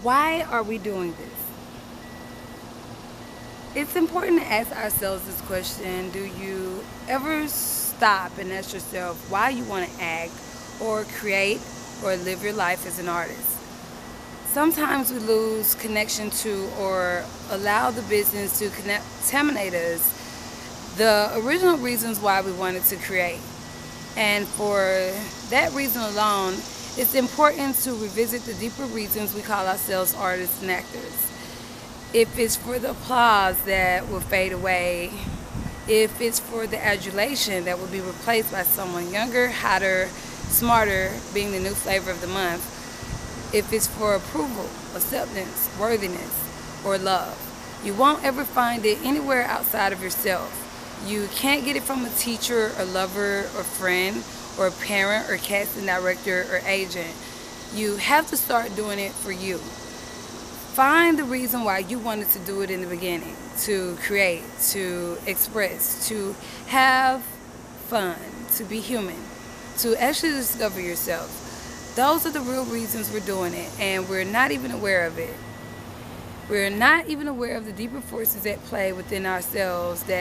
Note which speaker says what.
Speaker 1: Why are we doing this? It's important to ask ourselves this question. Do you ever stop and ask yourself why you want to act or create or live your life as an artist? Sometimes we lose connection to or allow the business to contaminate us the original reasons why we wanted to create. And for that reason alone, it's important to revisit the deeper reasons we call ourselves artists and actors. If it's for the applause that will fade away, if it's for the adulation that will be replaced by someone younger, hotter, smarter, being the new flavor of the month, if it's for approval, acceptance, worthiness, or love, you won't ever find it anywhere outside of yourself. You can't get it from a teacher, a lover, or friend, or a parent, or casting director, or agent. You have to start doing it for you. Find the reason why you wanted to do it in the beginning, to create, to express, to have fun, to be human, to actually discover yourself. Those are the real reasons we're doing it, and we're not even aware of it. We're not even aware of the deeper forces at play within ourselves that